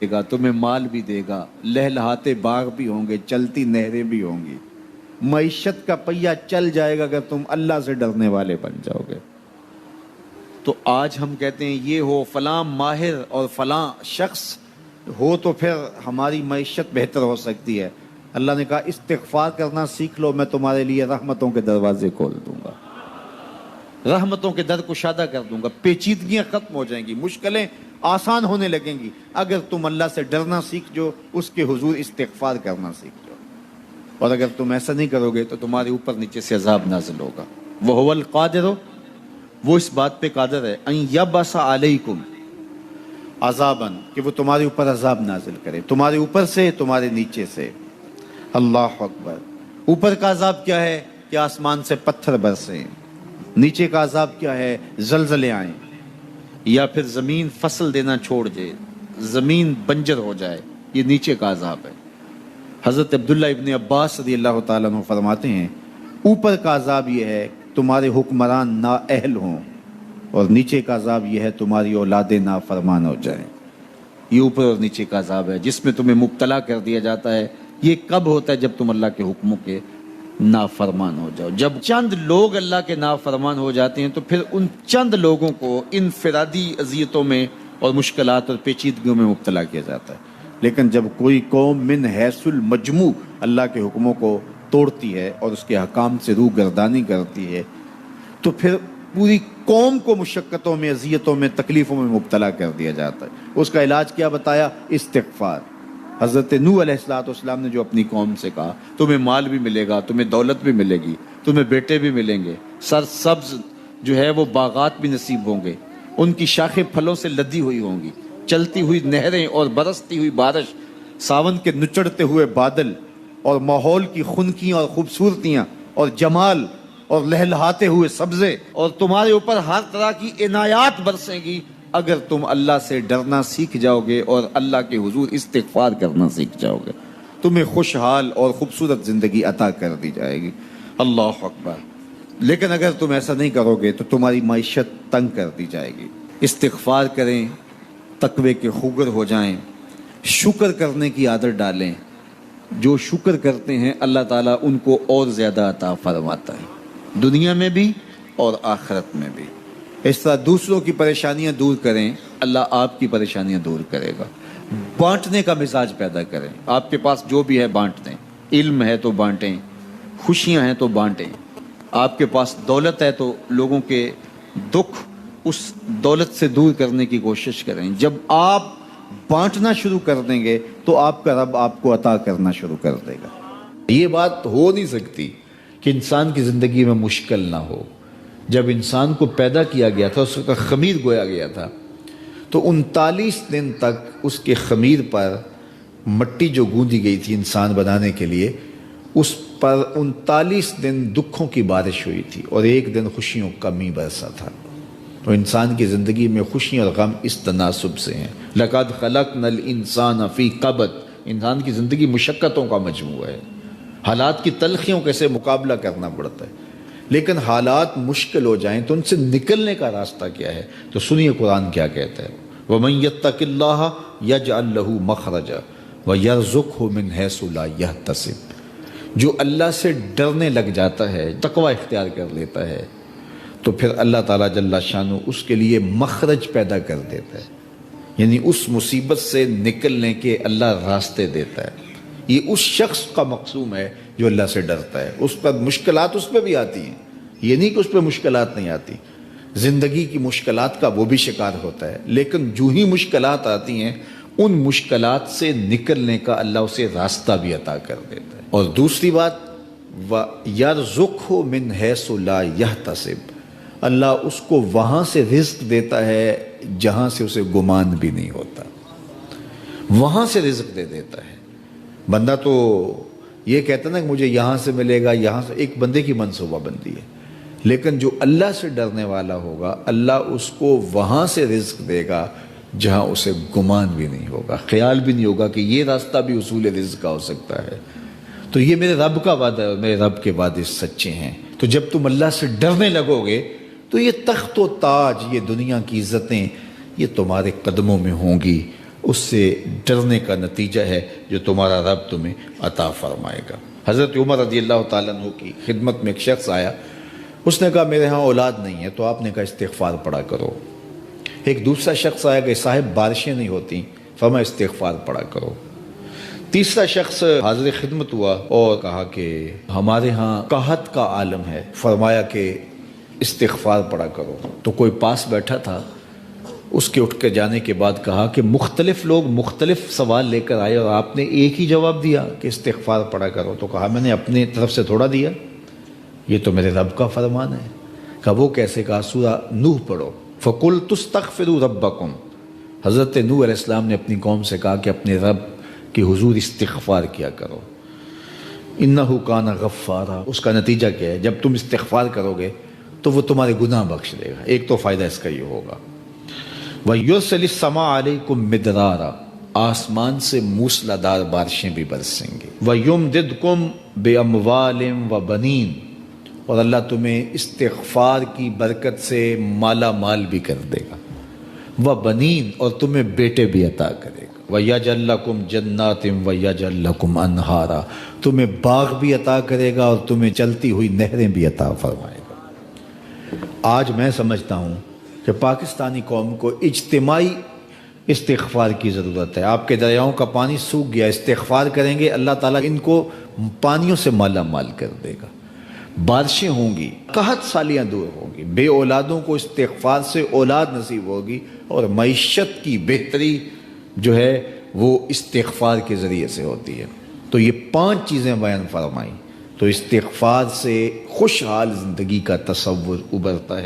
دے گا، تمہیں مال بھی دے گا، لہلہاتے باغ بھی ہوں گے، چلتی نہریں بھی ہوں گی، معیشت کا پہیہ چل جائے گا اگر تم اللہ سے ڈرنے والے بن جاؤ گے۔ تو آج ہم کہتے ہیں یہ ہو فلاں ماہر اور فلاں شخص ہو تو پھر ہماری معیشت بہتر ہو سکتی ہے۔ اللہ نے کہا استغفار کرنا سیکھ لو، میں تمہارے لیے رحمتوں کے دروازے کھول دوں گا، رحمتوں کے در کشادہ کر دوں گا، پیچیدگیاں ختم ہو جائیں گی، مشکلیں آسان ہونے لگیں گی اگر تم اللہ سے ڈرنا سیکھ جو، اس کے حضور استغفار کرنا سیکھ جاؤ۔ اور اگر تم ایسا نہیں کرو گے تو تمہارے اوپر نیچے سے عذاب نازل ہوگا۔ وَهُوَ الْقَادِرُ، وہ اس بات پہ قادر ہے، ان یبعث علیکم عذاباً، کہ وہ تمہارے اوپر عذاب نازل کرے، تمہارے اوپر سے، تمہارے نیچے سے۔ اللہ اکبر۔ اوپر کا عذاب کیا ہے کہ آسمان سے پتھر برسیں، نیچے کا عذاب کیا ہے زلزلے آئیں، یا پھر زمین فصل دینا چھوڑ دے، زمین بنجر ہو جائے، یہ نیچے کا عذاب ہے۔ حضرت عبداللہ ابن عباس رضی اللہ تعالیٰ عنہ فرماتے ہیں اوپر کا عذاب یہ ہے تمہارے حکمران نااہل ہوں، اور نیچے کا عذاب یہ ہے تمہاری اولادیں نافرمان ہو جائیں۔ یہ اوپر اور نیچے کا عذاب ہے جس میں تمہیں مبتلا کر دیا جاتا ہے۔ یہ کب ہوتا ہے؟ جب تم اللہ کے حکموں کے نافرمان ہو جاؤ۔ جب چند لوگ اللہ کے نافرمان ہو جاتے ہیں تو پھر ان چند لوگوں کو انفرادی اذیتوں میں اور مشکلات اور پیچیدگیوں میں مبتلا کیا جاتا ہے۔ لیکن جب کوئی قوم من حیث المجموع اللہ کے حکموں کو توڑتی ہے اور اس کے حکام سے روح گردانی کرتی ہے تو پھر پوری قوم کو مشقتوں میں، اذیتوں میں، تکلیفوں میں مبتلا کر دیا جاتا ہے۔ اس کا علاج کیا بتایا؟ استغفار۔ حضرت نوح علیہ السلام نے جو اپنی قوم سے کہا تمہیں مال بھی ملے گا، تمہیں دولت بھی ملے گی، تمہیں بیٹے بھی ملیں گے، سرسبز جو ہے وہ باغات بھی نصیب ہوں گے، ان کی شاخیں پھلوں سے لدی ہوئی ہوں گی، چلتی ہوئی نہریں اور برستی ہوئی بارش، ساون کے نچڑتے ہوئے بادل، اور ماحول کی خنکیاں اور خوبصورتیاں اور جمال اور لہلہاتے ہوئے سبزے، اور تمہارے اوپر ہر طرح کی عنایات برسیں گی اگر تم اللہ سے ڈرنا سیکھ جاؤ گے اور اللہ کے حضور استغفار کرنا سیکھ جاؤ گے، تمہیں خوشحال اور خوبصورت زندگی عطا کر دی جائے گی۔ اللہ اکبر۔ لیکن اگر تم ایسا نہیں کرو گے تو تمہاری معیشت تنگ کر دی جائے گی۔ استغفار کریں، تقوی کے خوگر ہو جائیں، شکر کرنے کی عادت ڈالیں۔ جو شکر کرتے ہیں اللہ تعالیٰ ان کو اور زیادہ عطا فرماتا ہے، دنیا میں بھی اور آخرت میں بھی۔ اس طرح دوسروں کی پریشانیاں دور کریں، اللہ آپ کی پریشانیاں دور کرے گا۔ بانٹنے کا مزاج پیدا کریں، آپ کے پاس جو بھی ہے بانٹ دیں، علم ہے تو بانٹیں، خوشیاں ہیں تو بانٹیں، آپ کے پاس دولت ہے تو لوگوں کے دکھ اس دولت سے دور کرنے کی کوشش کریں۔ جب آپ بانٹنا شروع کر دیں گے تو آپ کا رب آپ کو عطا کرنا شروع کر دے گا۔ یہ بات ہو نہیں سکتی کہ انسان کی زندگی میں مشکل نہ ہو۔ جب انسان کو پیدا کیا گیا تھا، اس کا خمیر گویا گیا تھا، تو 39 دن تک اس کے خمیر پر مٹی جو گوندی گئی تھی انسان بنانے کے لیے، اس پر 39 دن دکھوں کی بارش ہوئی تھی اور ایک دن خوشیوں کا می برسا تھا۔ تو انسان کی زندگی میں خوشی اور غم اس تناسب سے ہیں۔ لَقَدْ خَلَقْنَا الْإِنسَانَ فِي قَبْضٍ، انسان کی زندگی مشقتوں کا مجموعہ ہے، حالات کی تلخیوں کے سے مقابلہ کرنا پڑتا ہے۔ لیکن حالات مشکل ہو جائیں تو ان سے نکلنے کا راستہ کیا ہے؟ تو سنیے قرآن کیا کہتا ہے، وَمَن يَتَّقِ اللَّهَ يَجْعَلْ لَهُ مَخْرَجًا وَيَرْزُقْهُ مِنْ حَيْثُ لَا يَحْتَسِبُ۔ جو اللہ سے ڈرنے لگ جاتا ہے، تقوی اختیار کر لیتا ہے، تو پھر اللہ تعالیٰ جل شانہ اس کے لیے مخرج پیدا کر دیتا ہے، یعنی اس مصیبت سے نکلنے کے اللہ راستے دیتا ہے۔ یہ اس شخص کا مقصوم ہے جو اللہ سے ڈرتا ہے۔ اس پر مشکلات اس پہ بھی آتی ہیں، یہ نہیں کہ اس پہ مشکلات نہیں آتی، زندگی کی مشکلات کا وہ بھی شکار ہوتا ہے، لیکن جو ہی مشکلات آتی ہیں ان مشکلات سے نکلنے کا اللہ اسے راستہ بھی عطا کر دیتا ہے۔ اور دوسری بات، وَيَرْزُقْهُ مِنْ حَيْثُ لَا يَحْتَسِبُ، اللہ اس کو وہاں سے رزق دیتا ہے جہاں سے اسے گمان بھی نہیں ہوتا، وہاں سے رزق دے دیتا ہے۔ بندہ تو یہ کہتا نا کہ مجھے یہاں سے ملے گا، یہاں سے، ایک بندے کی منصوبہ بندی ہے، لیکن جو اللہ سے ڈرنے والا ہوگا اللہ اس کو وہاں سے رزق دے گا جہاں اسے گمان بھی نہیں ہوگا، خیال بھی نہیں ہوگا کہ یہ راستہ بھی حصول رزق کا ہو سکتا ہے۔ تو یہ میرے رب کا وعدہ ہے اور میرے رب کے وعدے سچے ہیں۔ تو جب تم اللہ سے ڈرنے لگو گے تو یہ تخت و تاج، یہ دنیا کی عزتیں، یہ تمہارے قدموں میں ہوں گی، اس سے ڈرنے کا نتیجہ ہے جو تمہارا رب تمہیں عطا فرمائے گا۔ حضرت عمر رضی اللہ تعالیٰ عنہ کی خدمت میں ایک شخص آیا، اس نے کہا میرے ہاں اولاد نہیں ہے، تو آپ نے کہا استغفار پڑھا کرو۔ ایک دوسرا شخص آیا کہ صاحب بارشیں نہیں ہوتی، فرمایا استغفار پڑھا کرو۔ تیسرا شخص حاضر خدمت ہوا اور کہا کہ ہمارے ہاں قحط کا عالم ہے، فرمایا کہ استغفار پڑھا کرو۔ تو کوئی پاس بیٹھا تھا، اس کے اٹھ کے جانے کے بعد کہا کہ مختلف لوگ مختلف سوال لے کر آئے اور آپ نے ایک ہی جواب دیا کہ استغفار پڑھا کرو۔ تو کہا میں نے اپنی طرف سے تھوڑا دیا، یہ تو میرے رب کا فرمان ہے۔ کہا وہ کیسے؟ کہا سورہ نوح پڑھو، فَقُلْتُ اسْتَغْفِرُوا رَبَّكُمْ۔ حضرت نوح علیہ السلام نے اپنی قوم سے کہا کہ اپنے رب کی حضور استغفار کیا کرو، اِنَّهُ كَانَ غَفَّارًا۔ اس کا نتیجہ کیا ہے؟ جب تم استغفار کرو گے تو وہ تمہارے گناہ بخش دے گا۔ ایک تو فائدہ اس کا یہ ہوگا، وَيُرْسِلِ السَّمَاءَ عَلَيْكُمْ مِدْرَارًا، آسمان سے موسلادھار بارشیں بھی برسیں گے، وَيُمْدِدْكُمْ بِأَمْوَالٍ وَبَنِينَ، اور اللہ تمہیں استغفار کی برکت سے مالا مال بھی کر دے گا، وَبَنِينَ، اور تمہیں بیٹے بھی عطا کرے گا، وَيَجْعَلْ لَكُمْ جَنَّاتٍ وَيَجْعَلْ لَكُمْ أَنْهَارًا، تمہیں باغ بھی عطا کرے گا اور تمہیں چلتی ہوئی نہریں بھی عطا فرمائے گا۔ آج میں سمجھتا ہوں کہ پاکستانی قوم کو اجتماعی استغفار کی ضرورت ہے۔ آپ کے دریاؤں کا پانی سوکھ گیا، استغفار کریں گے اللہ تعالیٰ ان کو پانیوں سے مالا مال کر دے گا، بارشیں ہوں گی، قحط سالیاں دور ہوں گی، بے اولادوں کو استغفار سے اولاد نصیب ہوگی، اور معیشت کی بہتری جو ہے وہ استغفار کے ذریعے سے ہوتی ہے۔ تو یہ 5 چیزیں بیان فرمائیں، تو استغفار سے خوشحال زندگی کا تصور ابھرتا ہے۔